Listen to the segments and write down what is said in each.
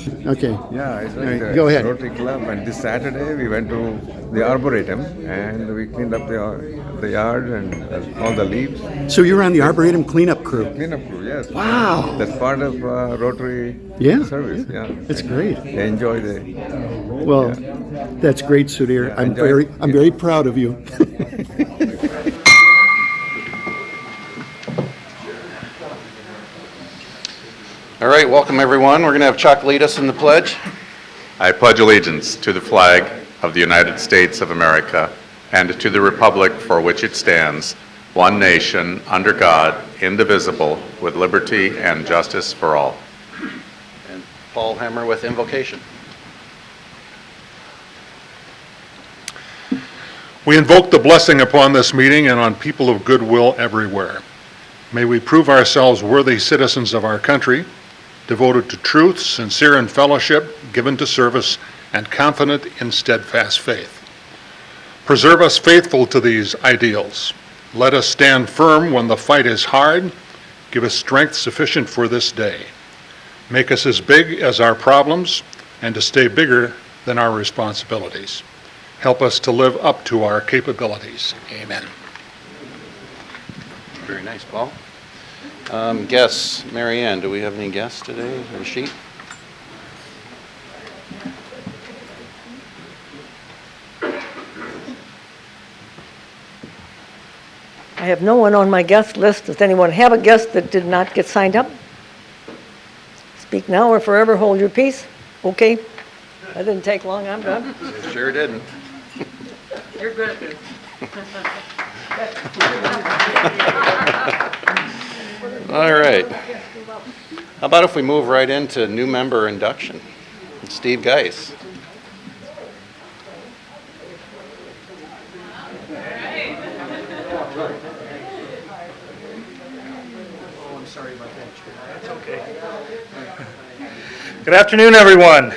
Okay. Yeah, it's All like right, go ahead. Rotary Club, and this Saturday we went to the Arboretum and we cleaned up the yard and all the leaves. So you're on the Arboretum cleanup crew. Cleanup crew, yes. Wow. That's part of Rotary Yeah. service. Yeah, It's great. they enjoy the. Well, that's great, Sudhir. Yeah, I'm very proud of you. All right, welcome everyone. We're going to have Chuck lead us in the pledge. I pledge allegiance to the flag of the United States of America and to the republic for which it stands, one nation, under God, indivisible, with liberty and justice for all. And Paul Hammer with invocation. We invoke the blessing upon this meeting and on people of goodwill everywhere. May we prove ourselves worthy citizens of our country, devoted to truth, sincere in fellowship, given to service, and confident in steadfast faith. Preserve us faithful to these ideals. Let us stand firm when the fight is hard. Give us strength sufficient for this day. Make us as big as our problems and to stay bigger than our responsibilities. Help us to live up to our capabilities. Amen. Very nice, Paul. Guests, Mary Ann, do we have any guests today? Or a sheet? I have no one on my guest list. Does anyone have a guest that did not get signed up? Speak now or forever hold your peace. Okay. That didn't take long. I'm done. Sure didn't. You're good at this. All right. How about if we move right into new member induction? Steve Geis. Good afternoon, everyone.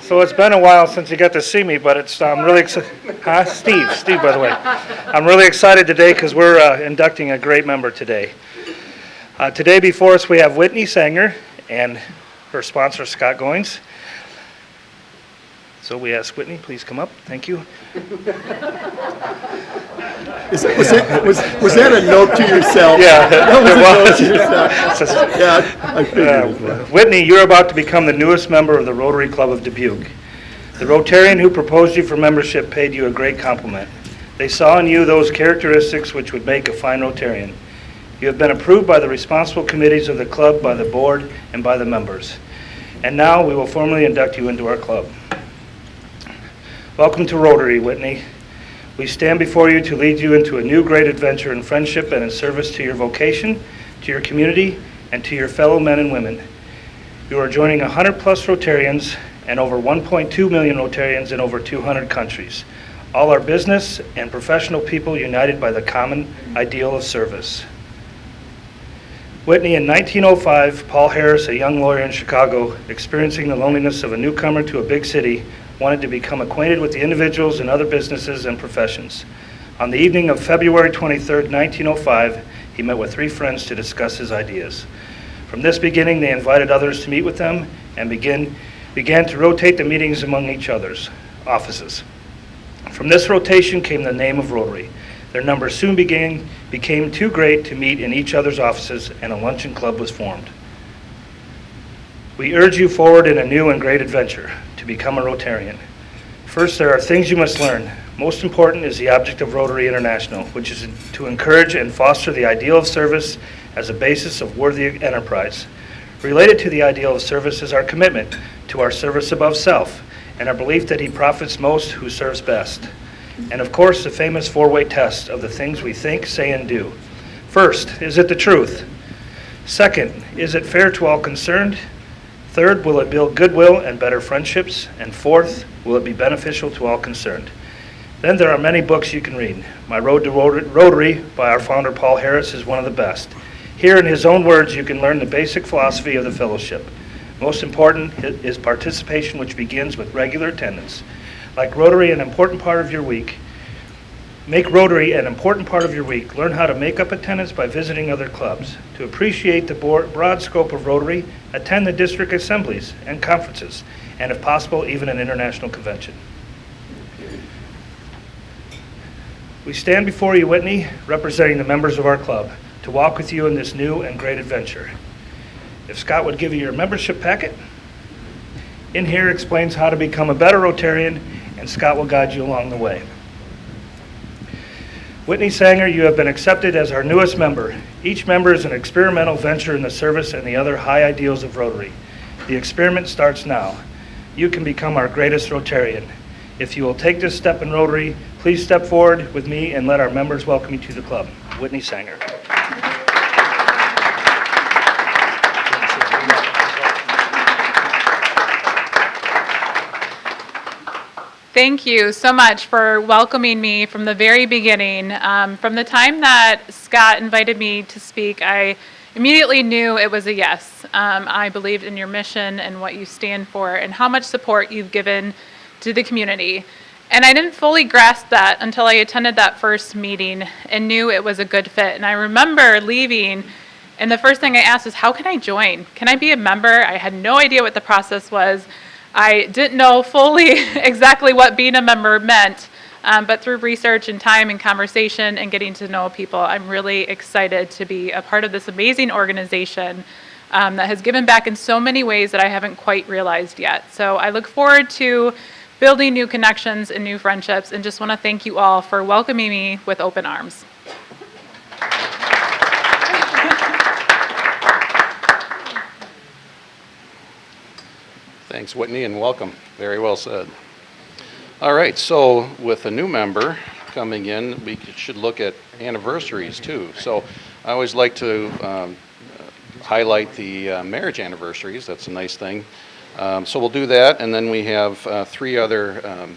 So it's been a while since you got to see me, but I'm really excited. Steve, by the way. I'm really excited today because we're inducting a great member today. Today before us we have Whitney Sanger and her sponsor Scott Goins. So we ask Whitney, please come up. Thank you. Was that a note to yourself? Yeah, That was it a note was. to yourself. Yeah, I figured. Whitney, you're about to become the newest member of the Rotary Club of Dubuque. The Rotarian who proposed you for membership paid you a great compliment. They saw in you those characteristics which would make a fine Rotarian. You have been approved by the responsible committees of the club, by the board, and by the members. And now we will formally induct you into our club. Welcome to Rotary, Whitney. We stand before you to lead you into a new great adventure in friendship and in service to your vocation, to your community, and to your fellow men and women. You are joining 100 plus Rotarians and over 1.2 million Rotarians in over 200 countries. All are business and professional people united by the common ideal of service. Whitney, in 1905, Paul Harris, a young lawyer in Chicago, experiencing the loneliness of a newcomer to a big city, wanted to become acquainted with the individuals and other businesses and professions. On the evening of February 23, 1905, he met with 3 friends to discuss his ideas. From this beginning, they invited others to meet with them and began to rotate the meetings among each other's offices. From this rotation came the name of Rotary. Their numbers soon became too great to meet in each other's offices, and a luncheon club was formed. We urge you forward in a new and great adventure to become a Rotarian. First, there are things you must learn. Most important is the object of Rotary International, which is to encourage and foster the ideal of service as a basis of worthy enterprise. Related to the ideal of service is our commitment to our service above self and our belief that he profits most who serves best. And of course, the famous 4-way test of the things we think, say, and do. First, is it the truth? Second, is it fair to all concerned? Third, will it build goodwill and better friendships? And fourth, will it be beneficial to all concerned? Then there are many books you can read. My Road to Rotary by our founder Paul Harris is one of the best. Here in his own words, you can learn the basic philosophy of the fellowship. Most important is participation, which begins with regular attendance. Like Rotary, an important part of your week Make Rotary an important part of your week. Learn how to make up attendance by visiting other clubs. To appreciate the broad scope of Rotary, attend the district assemblies and conferences, and if possible, even an international convention. We stand before you, Whitney, representing the members of our club, to walk with you in this new and great adventure. If Scott would give you your membership packet, in here explains how to become a better Rotarian, and Scott will guide you along the way. Whitney Sanger, you have been accepted as our newest member. Each member is an experimental venture in the service and the other high ideals of Rotary. The experiment starts now. You can become our greatest Rotarian. If you will take this step in Rotary, please step forward with me and let our members welcome you to the club. Whitney Sanger. Thank you so much for welcoming me from the very beginning. From the time that Scott invited me to speak, I immediately knew it was a yes. I believed in your mission and what you stand for and how much support you've given to the community. And I didn't fully grasp that until I attended that first meeting and knew it was a good fit. And I remember leaving, and the first thing I asked was, how can I join? Can I be a member? I had no idea what the process was. I didn't know fully exactly what being a member meant, but through research and time and conversation and getting to know people, I'm really excited to be a part of this amazing organization that has given back in so many ways that I haven't quite realized yet. So I look forward to building new connections and new friendships, and just want to thank you all for welcoming me with open arms. Thanks, Whitney, and welcome. Very well said. All right, so with a new member coming in, we should look at anniversaries too. So I always like to highlight the marriage anniversaries. That's a nice thing. So we'll do that, and then we have 3 other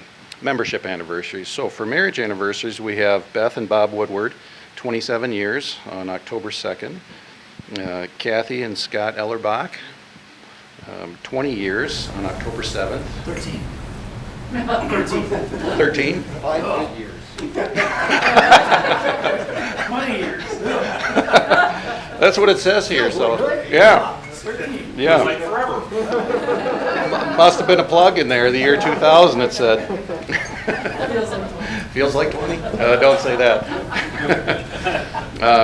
membership anniversaries. So for marriage anniversaries, we have Beth and Bob Woodward, 27 years on October 2nd. Kathy and Scott Ellerbach, 20 years on October 7th. 13. 13? 5 years. 20 years. That's what it says here, so, yeah. Yeah. Must have been a plug in there, the year 2000 it said. Feels like 20? Don't say that.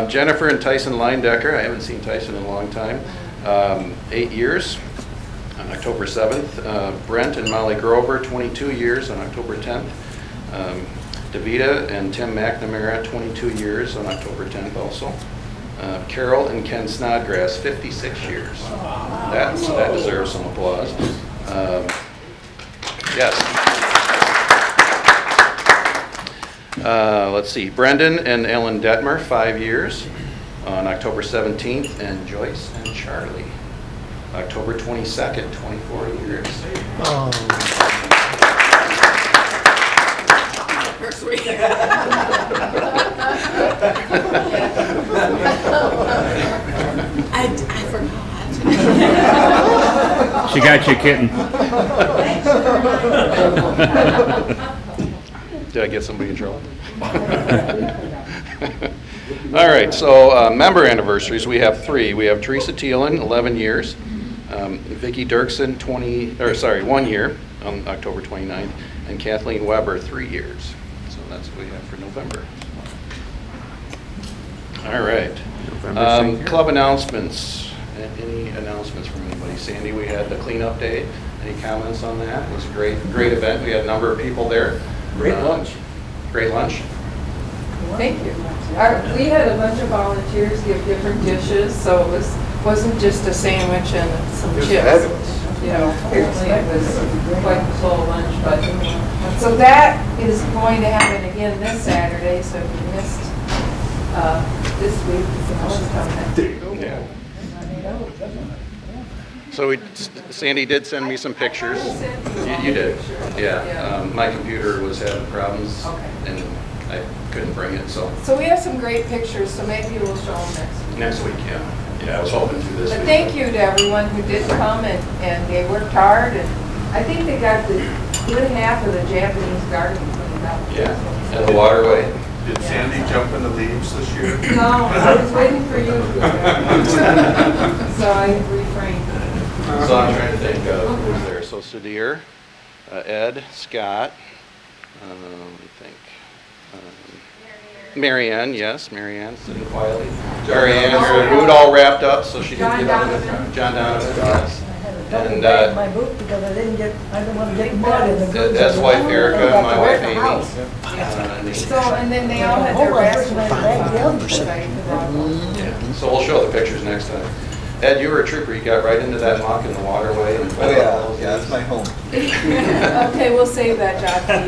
Jennifer and Tyson Leindecker, I haven't seen Tyson in a long time. 8 years on October 7th. Brent and Molly Grover, 22 years on October 10th. Davida and Tim McNamara, 22 years on October 10th also. Carol and Ken Snodgrass, 56 years. That deserves some applause. Yes. Let's see. Brendan and Ellen Detmer, 5 years on October 17th. And Joyce and Charlie, October 22nd, 24 years. Oh. Sweet. I forgot. She got you, kitten. Did I get somebody in trouble? All right, so member anniversaries, we have 3. We have Teresa Thielen, 11 years. Vicki Dirksen, 1 year on October 29th. And Kathleen Weber, 3 years. So that's what we have for November. All right. Club announcements. Any announcements from anybody? Sandy, we had the cleanup day. Any comments on that? It was a great event. We had a number of people there. Great lunch. Great lunch. Thank you. We had a bunch of volunteers give different dishes, so it wasn't just a sandwich and some chips. You know, apparently it was quite a full lunch, but so that is going to happen again this Saturday. So if you missed this week, you can always come back. Yeah. So Sandy did send me some pictures. You did. Yeah. My computer was having problems, and I couldn't bring it. So we have some great pictures. So maybe we'll show them next week. Next week, yeah. Yeah, I was hoping to this But week. thank you to everyone who did come, and they worked hard, and I think they got the good half of the Japanese garden cleaned up. Yeah, and the waterway. Did Sandy jump in the leaves this year? No, I was waiting for you to. So I refrained. So I'm trying to think of who's there. So Sudhir, Ed, Scott, let me think. Marianne, yes, Marianne sitting quietly. Marianne, her boot all wrapped up, so she didn't get out of it. John Donovan, yes. And My boot because I didn't want to get mud in the boots. Ed's wife Erica, my wife Amy. So, and then they all had their basketball. So we'll show the pictures next time. Ed, you were a trooper. You got right into that muck in the waterway. And Oh, yeah, that's my home. Okay, we'll save that job for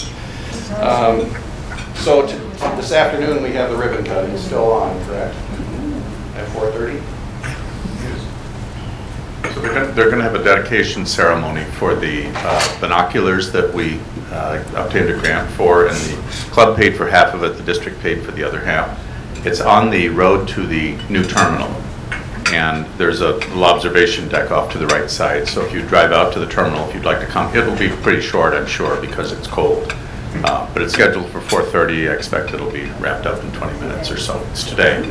you. So this afternoon, we have the ribbon cutting still on, correct? At 4:30? So they're going to have a dedication ceremony for the binoculars that we obtained a grant for, and the club paid for half of it, the district paid for the other half. It's on the road to the new terminal, and there's a little observation deck off to the right side. So if you drive out to the terminal, if you'd like to come, it'll be pretty short, I'm sure, because it's cold. But it's scheduled for 4:30. I expect it'll be wrapped up in 20 minutes or so. It's today,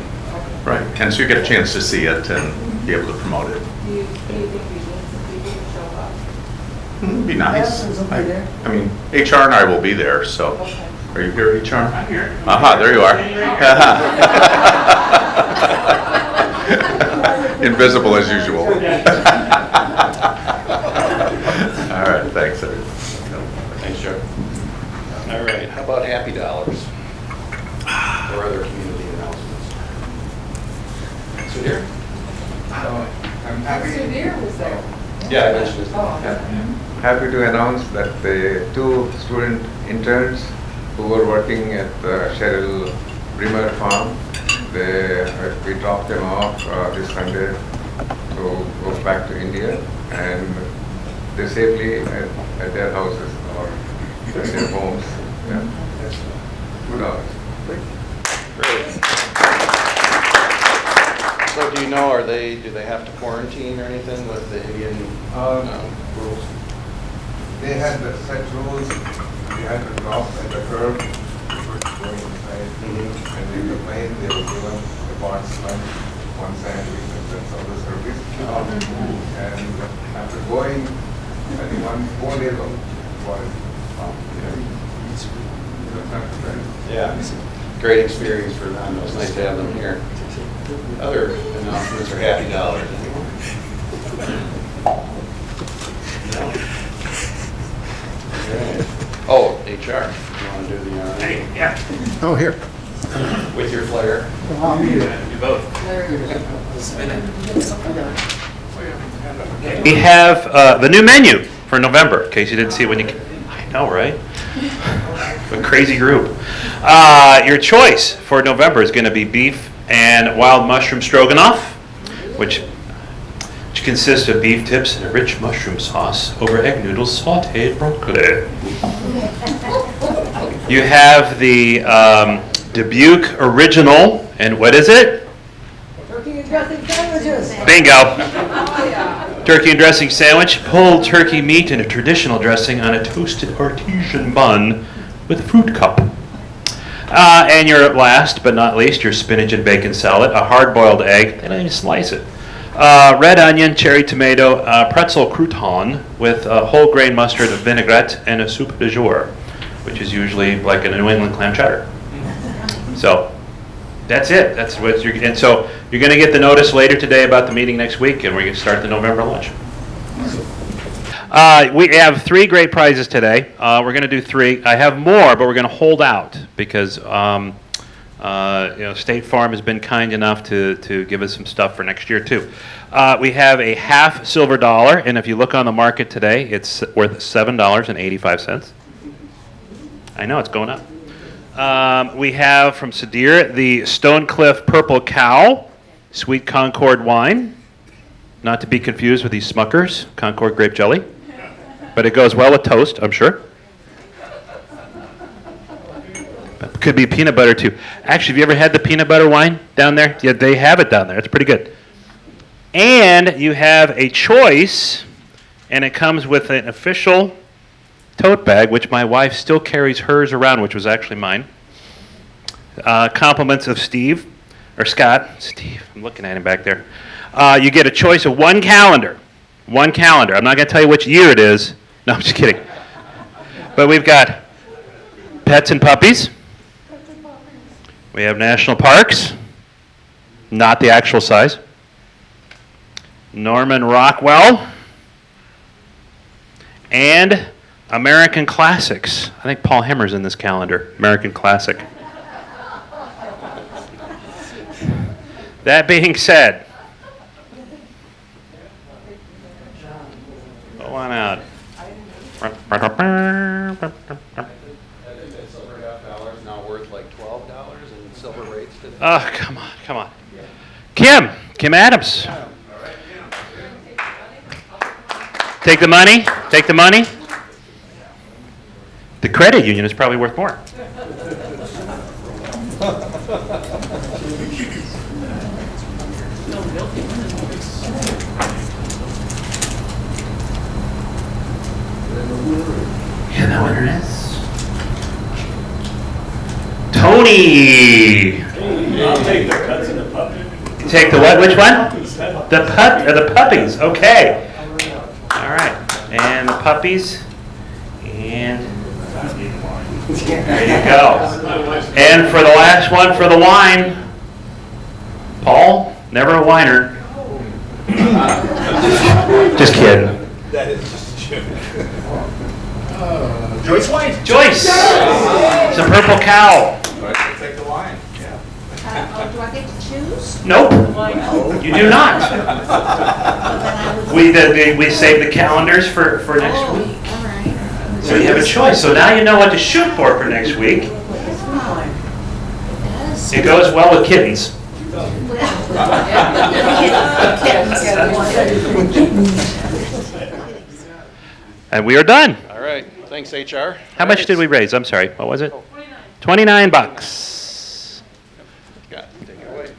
right? And so you get a chance to see it and be able to promote it. Do you think we need some people to show up? It'd be nice. Evans will be there. I mean, HR and I will be there, so. Okay. Are you here, HR? I'm here. Aha, there you are. Invisible as usual. All right, thanks, everyone. Thanks, Joe. All right, how about Happy Dollars? Or other community announcements? Sudhir? I'm happy. Sudhir was there. Yeah, I mentioned this. Oh, okay. Happy to announce that the 2 student interns who were working at Cheryl Bremer Farm, we dropped them off this Sunday to go back to India, and they safely at their houses or at their homes. Yeah. Good hours. Great. So do you know, do they have to quarantine or anything with the Indian rules? They had the set rules. We had to drop at the curb before going inside. And in the plane, they were given a box lunch, 1 sandwich, and that's all the service. And after going, I think 4 days of quarantine. Yeah, great experience for them. It was nice to have them here. Other announcements are Happy Dollars. No? Right. Oh, HR, you want to do the Oh, here. with your flare? We have the new menu for November, in case you didn't see it when you came. I know, right? A crazy group. Your choice for November is going to be beef and wild mushroom stroganoff, which consists of beef tips and a rich mushroom sauce over egg noodles, sauteed broccoli. You have the Dubuque Original, and what is it? Turkey and dressing sandwiches. Bingo. Turkey and dressing sandwich, pulled turkey meat in a traditional dressing on a toasted artesian bun with a fruit cup. And your last but not least, your spinach and bacon salad, a hard-boiled egg, and then you slice it. Red onion, cherry tomato, pretzel crouton with whole grain mustard, a vinaigrette, and a soup du jour, which is usually like a New England clam chowder. So that's it. That's what you're. And so you're going to get the notice later today about the meeting next week, and we're going to start the November lunch. We have 3 great prizes today. We're going to do 3. I have more, but we're going to hold out because State Farm has been kind enough to give us some stuff for next year too. We have a half silver dollar, and if you look on the market today, it's worth $7.85. I know it's going up. We have from Sudhir the Stonecliff Purple Cow Sweet Concord wine, not to be confused with these Smuckers Concord grape jelly, but it goes well with toast, I'm sure. Could be peanut butter too. Actually, have you ever had the peanut butter wine down there? Yeah, they have it down there. It's pretty good. And you have a choice, and it comes with an official tote bag, which my wife still carries hers around, which was actually mine. Compliments of Steve, or Scott. Steve, I'm looking at him back there. You get a choice of one calendar. One calendar. I'm not going to tell you which year it is. No, I'm just kidding. But we've got pets and puppies. We have national parks. Not the actual size. Norman Rockwell. And American Classics. I think Paul Hemmer's in this calendar. American Classic. That being said, go on out. Now worth like $12 and silver rates. Oh, come on, come on. Kim Adams. Take the money, take the money. The credit union is probably worth more. Yeah, that winner is Tony. I'll take the pets and the puppies. Take the what? Which one? The puppies. Okay. All right. And the puppies. And there you go. And for the last one for the wine, Paul, never a whiner. Just kidding. That is just a joke. Joyce White. Joyce. It's a purple cow. Take the wine. Oh, do I get to choose? Nope. You do not. We save the calendars for next week. All right. So you have a choice. So now you know what to shoot for next week. It goes well with kittens. And we are done. All right, thanks, HR. How much did we raise? I'm sorry. What was it? 29 bucks. Scott, take it away.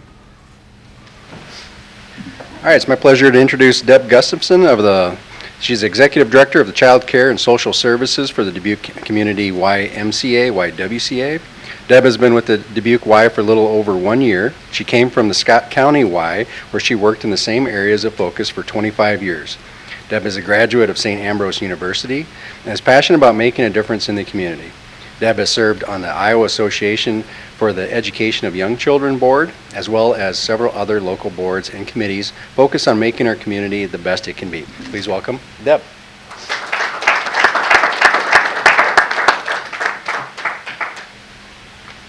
All right, it's my pleasure to introduce Deb Gustafson she's Executive Director of the Child Care and Social Services for the Dubuque Community YWCA. Deb has been with the Dubuque Y for a little over 1 year. She came from the Scott County Y, where she worked in the same areas of focus for 25 years. Deb is a graduate of St. Ambrose University and is passionate about making a difference in the community. Deb has served on the Iowa Association for the Education of Young Children Board, as well as several other local boards and committees focused on making our community the best it can be. Please welcome Deb.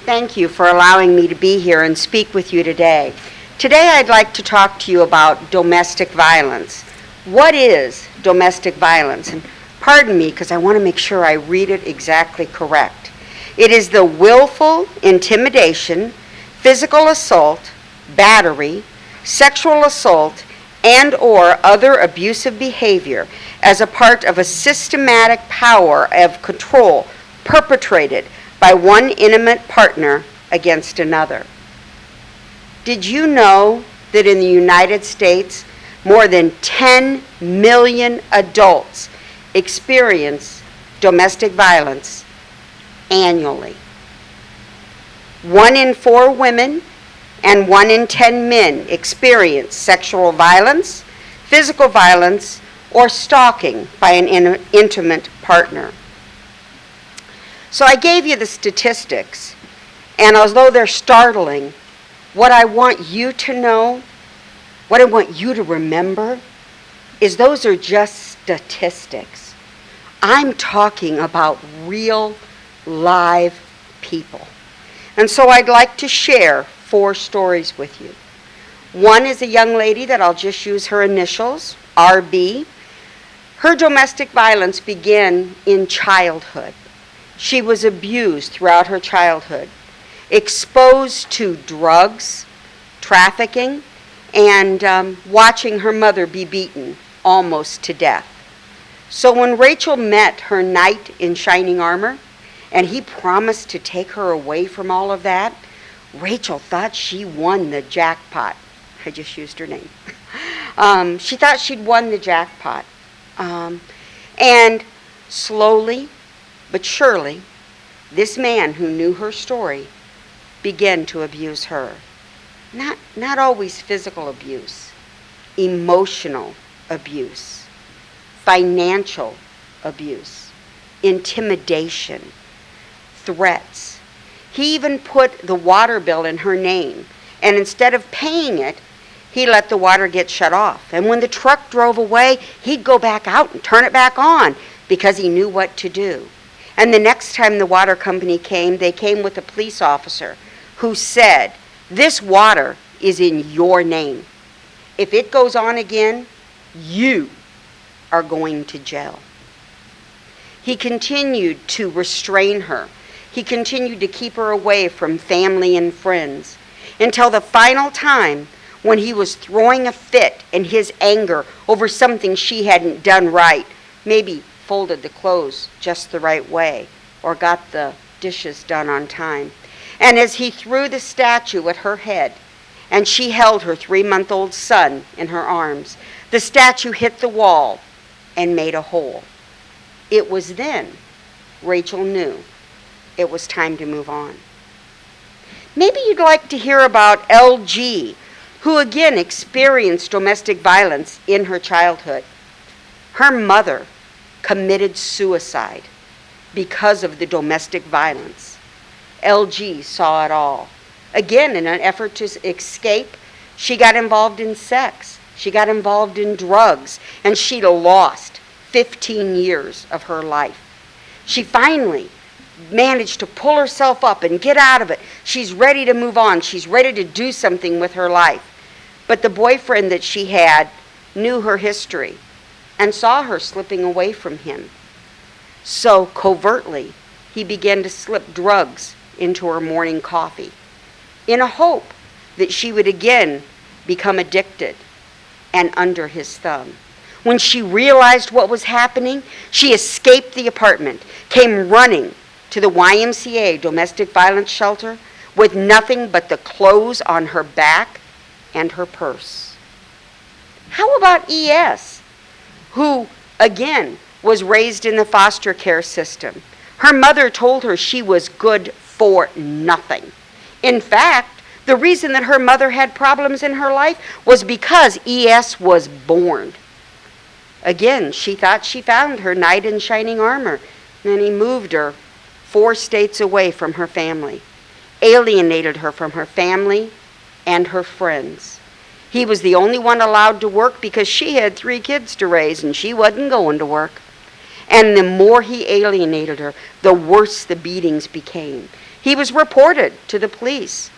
Thank you for allowing me to be here and speak with you today. Today I'd like to talk to you about domestic violence. What is domestic violence? And pardon me, because I want to make sure I read it exactly correct. It is the willful intimidation, physical assault, battery, sexual assault, and/or other abusive behavior as a part of a systematic power of control perpetrated by one intimate partner against another. Did you know that in the United States, more than 10 million adults experience domestic violence annually? 1 in 4 women and 1 in 10 men experience sexual violence, physical violence, or stalking by an intimate partner. So I gave you the statistics, and although they're startling, what I want you to know, what I want you to remember, is those are just statistics. I'm talking about real, live people. And so I'd like to share 4 stories with you. One is a young lady that I'll just use her initials, RB. Her domestic violence began in childhood. She was abused throughout her childhood, exposed to drugs, trafficking, and watching her mother be beaten almost to death. So when Rachel met her knight in shining armor, and he promised to take her away from all of that, Rachel thought she won the jackpot. I just used her name. She thought she'd won the jackpot. And slowly But surely, this man who knew her story began to abuse her. Not always physical abuse, emotional abuse, financial abuse, intimidation, threats. He even put the water bill in her name, and instead of paying it, he let the water get shut off. And when the truck drove away, he'd go back out and turn it back on because he knew what to do. And the next time the water company came, they came with a police officer who said, "This water is in your name. If it goes on again, you are going to jail." He continued to restrain her. He continued to keep her away from family and friends until the final time when he was throwing a fit in his anger over something she hadn't done right, maybe folded the clothes just the right way or got the dishes done on time. And as he threw the statue at her head and she held her 3-month-old son in her arms, the statue hit the wall and made a hole. It was then Rachel knew it was time to move on. Maybe you'd like to hear about LG, who again experienced domestic violence in her childhood. Her mother committed suicide because of the domestic violence. LG saw it all. Again, in an effort to escape, she got involved in sex. She got involved in drugs, and she lost 15 years of her life. She finally managed to pull herself up and get out of it. She's ready to move on. She's ready to do something with her life. But the boyfriend that she had knew her history and saw her slipping away from him. So covertly, he began to slip drugs into her morning coffee in a hope that she would again become addicted and under his thumb. When she realized what was happening, she escaped the apartment, came running to the YMCA domestic violence shelter with nothing but the clothes on her back and her purse. How about ES, who, again, was raised in the foster care system? Her mother told her she was good for nothing. In fact, the reason that her mother had problems in her life was because ES was born. Again, she thought she found her knight in shining armor, and he moved her 4 states away from her family, alienated her from her family and her friends. He was the only one allowed to work because she had 3 kids to raise and she wasn't going to work. And the more he alienated her, the worse the beatings became. He was reported to the police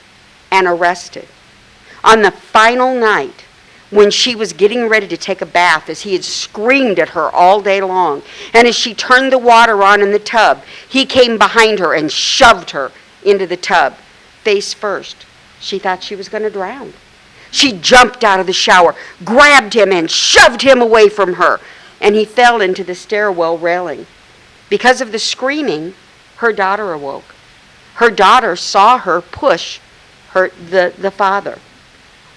and arrested. On the final night, when she was getting ready to take a bath, as he had screamed at her all day long, and as she turned the water on in the tub, he came behind her and shoved her into the tub, face first. She thought she was going to drown. She jumped out of the shower, grabbed him, and shoved him away from her, and he fell into the stairwell railing. Because of the screaming, her daughter awoke. Her daughter saw her push the father.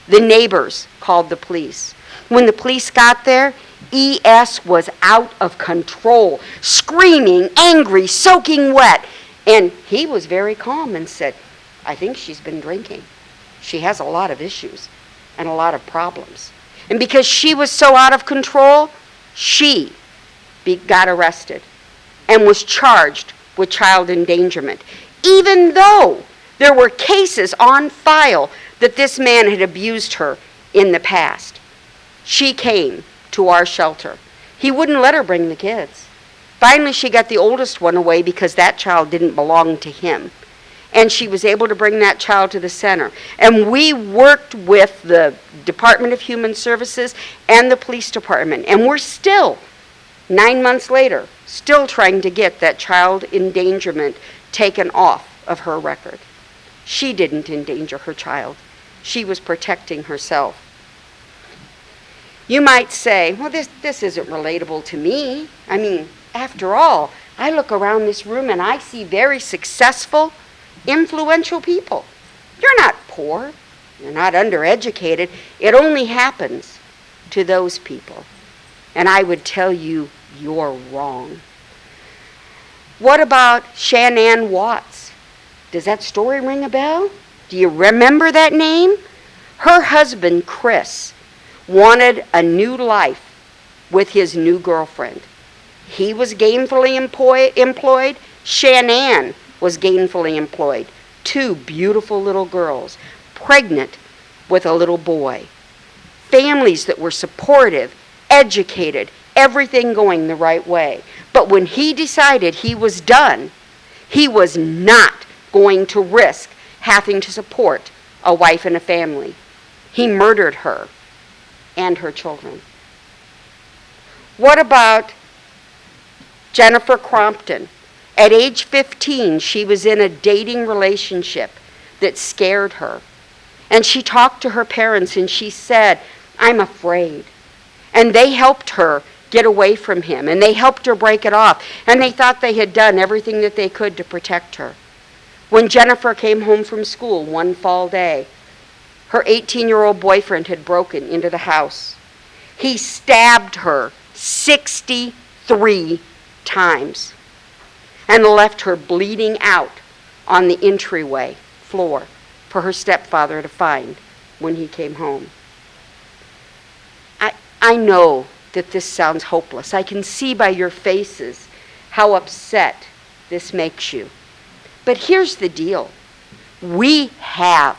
The neighbors called the police. When the police got there, ES was out of control, screaming, angry, soaking wet. And he was very calm and said, "I think she's been drinking. She has a lot of issues and a lot of problems." And because she was so out of control, she got arrested and was charged with child endangerment, even though there were cases on file that this man had abused her in the past. She came to our shelter. He wouldn't let her bring the kids. Finally, she got the oldest one away because that child didn't belong to him. And she was able to bring that child to the center. And we worked with the Department of Human Services and the police department. And we're still, 9 months later, still trying to get that child endangerment taken off of her record. She didn't endanger her child. She was protecting herself. You might say, well, this isn't relatable to me. I mean, after all, I look around this room and I see very successful, influential people. You're not poor. You're not undereducated. It only happens to those people. And I would tell you, you're wrong. What about Shanann Watts? Does that story ring a bell? Do you remember that name? Her husband, Chris, wanted a new life with his new girlfriend. He was gainfully employed. Shanann was gainfully employed. 2 beautiful little girls, pregnant with a little boy. Families that were supportive, educated, everything going the right way. But when he decided he was done, he was not going to risk having to support a wife and a family. He murdered her and her children. What about Jennifer Crompton? At age 15, she was in a dating relationship that scared her. And she talked to her parents and she said, "I'm afraid." And they helped her get away from him, and they helped her break it off, and they thought they had done everything that they could to protect her. When Jennifer came home from school one fall day, her 18-year-old boyfriend had broken into the house. He stabbed her 63 times and left her bleeding out on the entryway floor for her stepfather to find when he came home. I know that this sounds hopeless. I can see by your faces how upset this makes you. But here's the deal. We have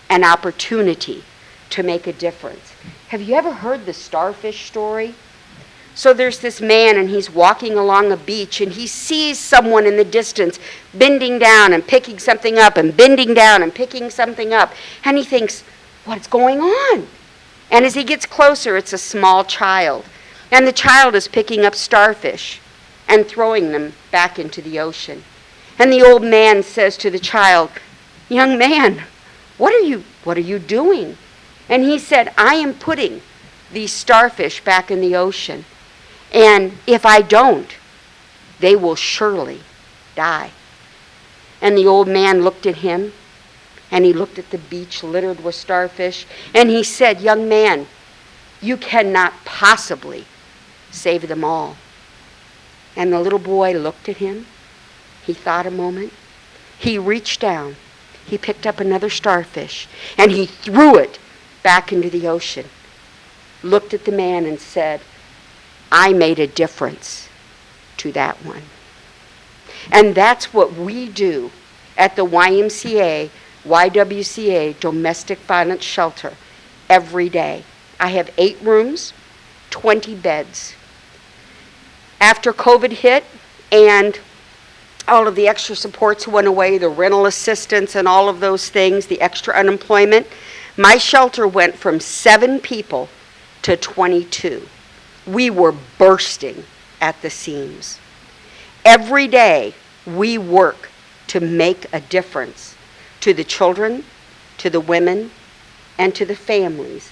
an opportunity to make a difference. Have you ever heard the starfish story? So there's this man and he's walking along a beach and he sees someone in the distance bending down and picking something up and bending down and picking something up. And he thinks, what's going on? And as he gets closer, it's a small child. And the child is picking up starfish and throwing them back into the ocean. And the old man says to the child, "Young man, what are you doing?" And he said, "I am putting these starfish back in the ocean. And if I don't, they will surely die." And the old man looked at him, and he looked at the beach littered with starfish, and he said, "Young man, you cannot possibly save them all." And the little boy looked at him. He thought a moment. He reached down. He picked up another starfish, and he threw it back into the ocean, looked at the man and said, "I made a difference to that one." And that's what we do at the YWCA Domestic Violence Shelter every day. I have 8 rooms, 20 beds. After COVID hit and all of the extra supports went away, the rental assistance and all of those things, the extra unemployment, my shelter went from 7 people to 22. We were bursting at the seams. Every day we work to make a difference to the children, to the women, and to the families,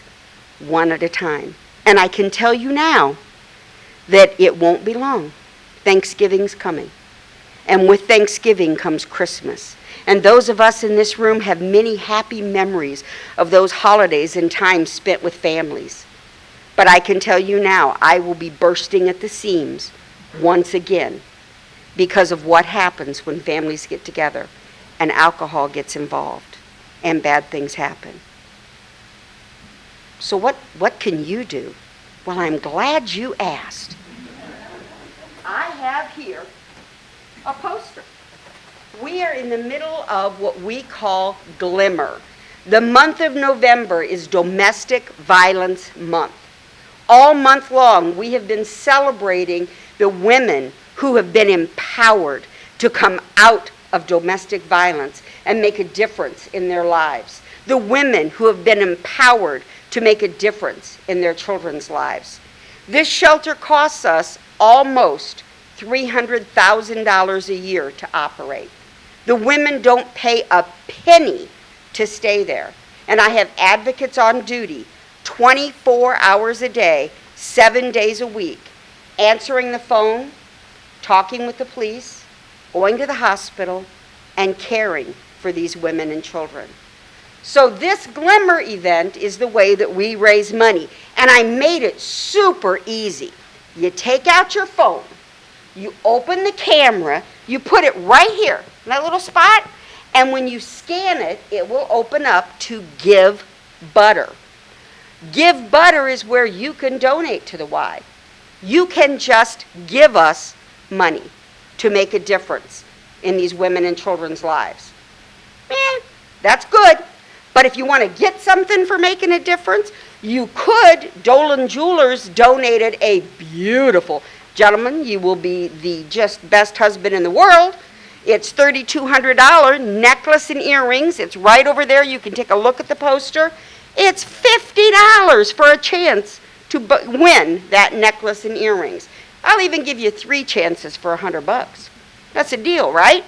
one at a time. And I can tell you now that it won't be long. Thanksgiving's coming. And with Thanksgiving comes Christmas. And those of us in this room have many happy memories of those holidays and times spent with families. But I can tell you now, I will be bursting at the seams once again because of what happens when families get together and alcohol gets involved and bad things happen. So what can you do? Well, I'm glad you asked. I have here a poster. We are in the middle of what we call Glimmer. The month of November is Domestic Violence Month. All month long, we have been celebrating the women who have been empowered to come out of domestic violence and make a difference in their lives. The women who have been empowered to make a difference in their children's lives. This shelter costs us almost $300,000 a year to operate. The women don't pay a penny to stay there. And I have advocates on duty 24 hours a day, 7 days a week, answering the phone, talking with the police, going to the hospital, and caring for these women and children. So this Glimmer event is the way that we raise money. And I made it super easy. You take out your phone, You open the camera, you put it right here, in that little spot, and when you scan it, it will open up to Give Butter. Give Butter is where you can donate to the Y. You can just give us money to make a difference in these women and children's lives. That's good. But if you want to get something for making a difference, you could. Dolan Jewelers donated a beautiful, gentlemen, you will be the just best husband in the world. It's $3,200 necklace and earrings. It's right over there. You can take a look at the poster. It's $50 for a chance to win that necklace and earrings. I'll even give you 3 chances for $100. That's a deal, right?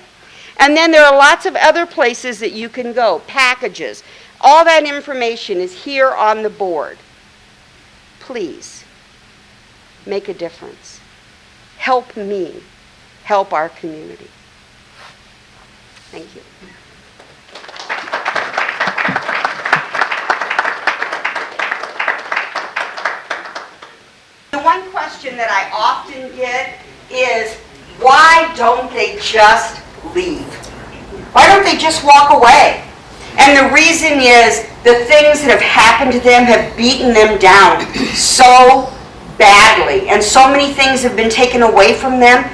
And then there are lots of other places that you can go, packages. All that information is here on the board. Please, make a difference. Help me, help our community. Thank you. The one question that I often get is, why don't they just leave? Why don't they just walk away? And the reason is the things that have happened to them have beaten them down so badly, and so many things have been taken away from them,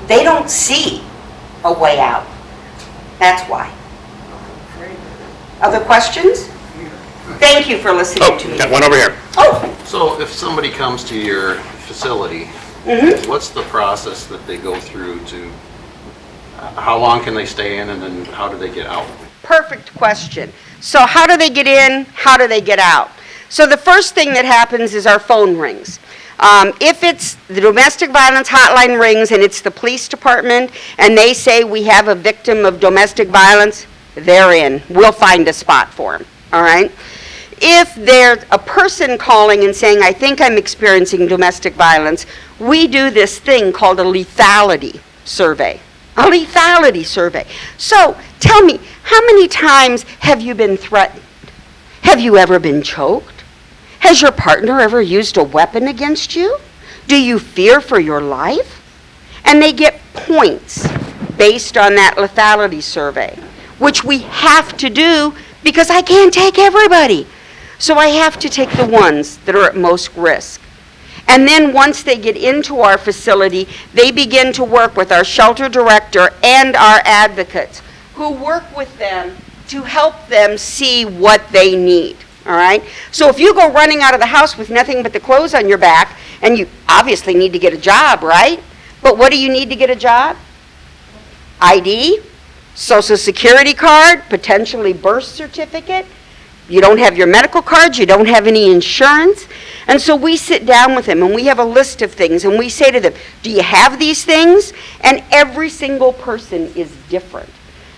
they don't see a way out. That's why. Other questions? Thank you for listening to me. Got one over here. Oh, So if somebody comes to your facility, what's the process that they go through to, how long can they stay in, and then how do they get out? perfect question. So how do they get in? How do they get out? So the first thing that happens is our phone rings. If it's the domestic violence hotline rings and it's the police department and they say we have a victim of domestic violence, they're in. We'll find a spot for them, all right? If there's a person calling and saying, I think I'm experiencing domestic violence, we do this thing called a lethality survey. A lethality survey. So tell me, how many times have you been threatened? Have you ever been choked? Has your partner ever used a weapon against you? Do you fear for your life? And they get points based on that lethality survey, which we have to do because I can't take everybody. So I have to take the ones that are at most risk. And then once they get into our facility, they begin to work with our shelter director and our advocates who work with them to help them see what they need. All right? So if you go running out of the house with nothing but the clothes on your back, and you obviously need to get a job, right? But what do you need to get a job? ID, Social Security card, potentially birth certificate. You don't have your medical cards, you don't have any insurance. And so we sit down with them and we have a list of things and we say to them, do you have these things? And every single person is different.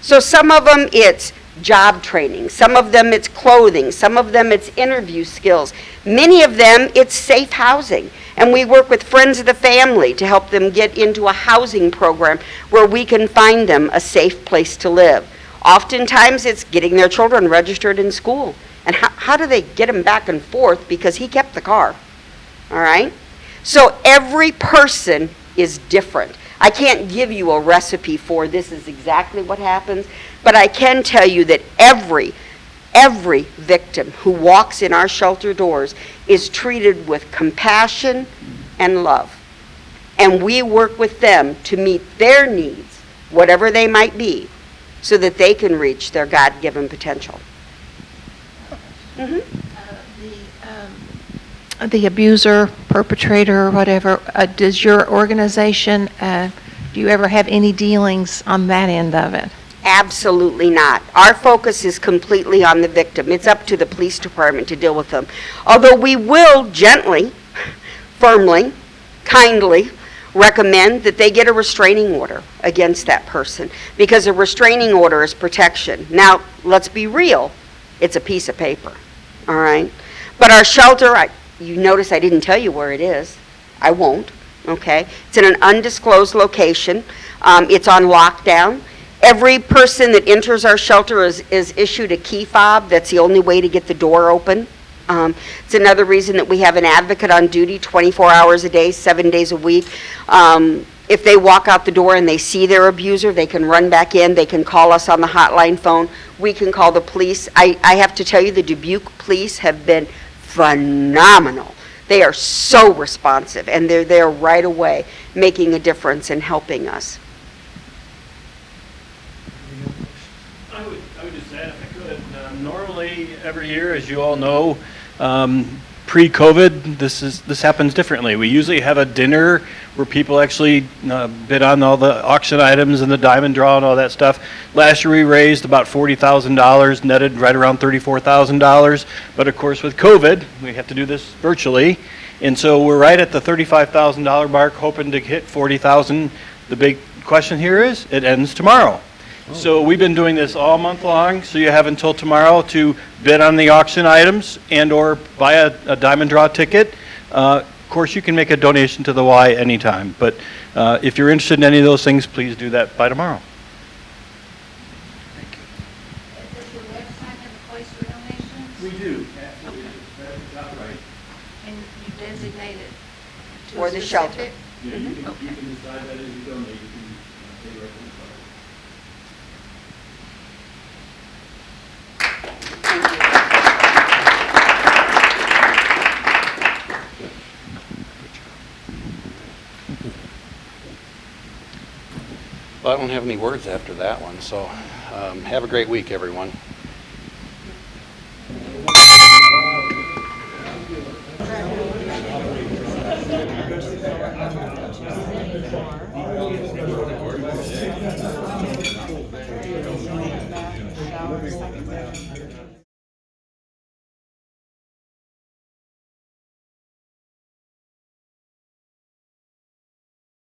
So some of them it's job training, some of them it's clothing, some of them it's interview skills. Many of them it's safe housing. And we work with friends of the family to help them get into a housing program where we can find them a safe place to live. Oftentimes, it's getting their children registered in school. And how do they get them back and forth? Because he kept the car, all right? So every person is different. I can't give you a recipe for this is exactly what happens, but I can tell you that every victim who walks in our shelter doors is treated with compassion and love. And we work with them to meet their needs, whatever they might be, so that they can reach their God-given potential. The abuser, perpetrator, or whatever, does your organization, do you ever have any dealings on that end of it? Absolutely not. Our focus is completely on the victim. It's up to the police department to deal with them. Although we will gently, firmly, kindly recommend that they get a restraining order against that person, because a restraining order is protection. Now, let's be real. It's a piece of paper, all right? But our shelter, you notice I didn't tell you where it is. I won't, okay? It's in an undisclosed location. It's on lockdown. Every person that enters our shelter is issued a key fob. That's the only way to get the door open. It's another reason that we have an advocate on duty 24 hours a day, 7 days a week. If they walk out the door and they see their abuser, they can run back in, they can call us on the hotline phone, we can call the police. I have to tell you, the Dubuque police have been phenomenal. They are so responsive, and they're there right away, making a difference and helping us. I would just add, if I could, normally, every year, as you all know, pre-COVID, this happens differently. We usually have a dinner where people actually bid on all the auction items and the diamond draw and all that stuff. Last year we raised about $40,000, netted right around $34,000. But of course with COVID, we have to do this virtually. And so we're right at the $35,000 mark, hoping to hit $40,000. The big question here is, it ends tomorrow. So we've been doing this all month long, so you have until tomorrow to bid on the auction items and or buy a diamond draw ticket. Of course, you can make a donation to the Y anytime, but if you're interested in any of those things, please do that by tomorrow. Does your website have a place for donations? We do, absolutely. Right at the top right. And you designate it to Or a the shelter. specific? Yeah, you can decide that as you donate, you can pay right from the card. Well, I don't have any words after that one, so have a great week, everyone. $1,000.